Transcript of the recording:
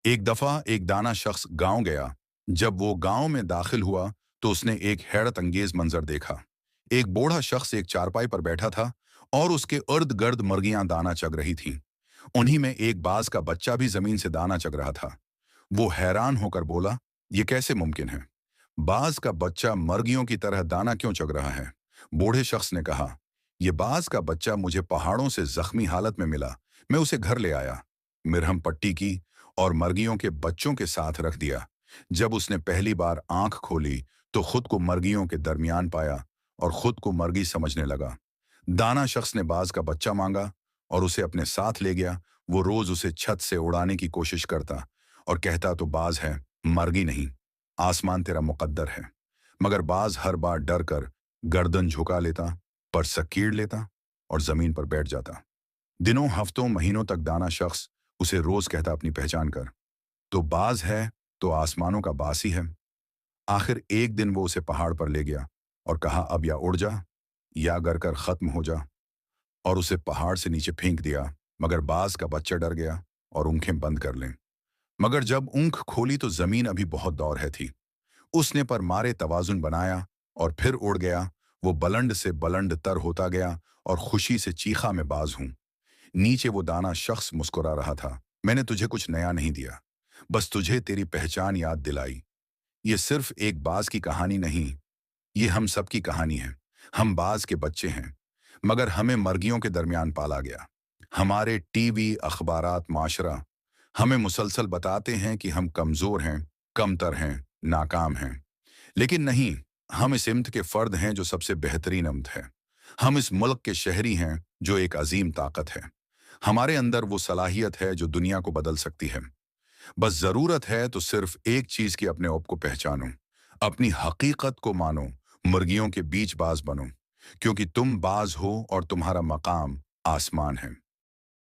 एक दफा एक दाना शख्स गांव गया। जब वो गांव में दाखिल हुआ तो उसने एक हैरत अंगेज मंजर देखा। एक बूढ़ा शख्स एक चारपाई पर बैठा था और उसके इर्द गिर्द मुर्गियां दाना चग रही थीं। उन्हीं में एक बाज का बच्चा भी जमीन से दाना चग रहा था। वो हैरान होकर बोला, ये कैसे मुमकिन है? बाज का बच्चा मुर्गियों की तरह दाना क्यों चग रहा है? बूढ़े शख्स ने कहा, यह बाज का बच्चा मुझे पहाड़ों से जख्मी हालत में मिला। मैं उसे घर ले आया, मिरहम पट्टी की और मुर्गियों के बच्चों के साथ रख दिया। जब उसने पहली बार आंख खोली तो खुद को मुर्गियों के दरमियान पाया और खुद को मुर्गी समझने लगा। दाना शख्स ने बाज का बच्चा मांगा और उसे अपने साथ ले गया। वो रोज उसे छत से उड़ाने की कोशिश करता और कहता, तो बाज है, मर्गी नहीं। आसमान तेरा मुकद्दर है। मगर बाज हर बार डर कर गर्दन झुका लेता, पर सकीड़ लेता और जमीन पर बैठ जाता। दिनों हफ्तों महीनों तक दाना शख्स उसे रोज कहता अपनी पहचान कर, तो बाज है तो आसमानों का बासी है। आखिर एक दिन वो उसे पहाड़ पर ले गया और कहा, अब या उड़ जा या गर कर खत्म हो जा, और उसे पहाड़ से नीचे फेंक दिया। मगर बाज का बच्चा डर गया और ऊँखें बंद कर लें। मगर जब ऊँख खोली तो जमीन अभी बहुत दौर है थी। उसने पर मारे तवाजुन बनाया और फिर उड़ गया। वो बुलंद से बुलंद तर होता गया और खुशी से चीखा, मैं बाज हूं। नीचे वो दाना शख्स मुस्कुरा रहा था, मैंने तुझे कुछ नया नहीं दिया, बस तुझे तेरी पहचान याद दिलाई। ये सिर्फ एक बाज की कहानी नहीं, ये हम सब की कहानी है। हम बाज के बच्चे हैं, मगर हमें मर्गियों के दरमियान पाला गया। हमारे टीवी, अखबारात, माशरा हमें मुसलसल बताते हैं कि हम कमजोर हैं, कमतर हैं, नाकाम हैं। लेकिन नहीं, हम इस इम्त के फर्द हैं जो सबसे बेहतरीन इम्त है। हम इस मुल्क के शहरी हैं जो एक अजीम ताकत है। हमारे अंदर वो सलाहियत है जो दुनिया को बदल सकती है। बस जरूरत है तो सिर्फ एक चीज की, अपने आप को पहचानो, अपनी हकीकत को मानो, मुर्गियों के बीच बाज बनो, क्योंकि तुम बाज हो और तुम्हारा मकाम आसमान है।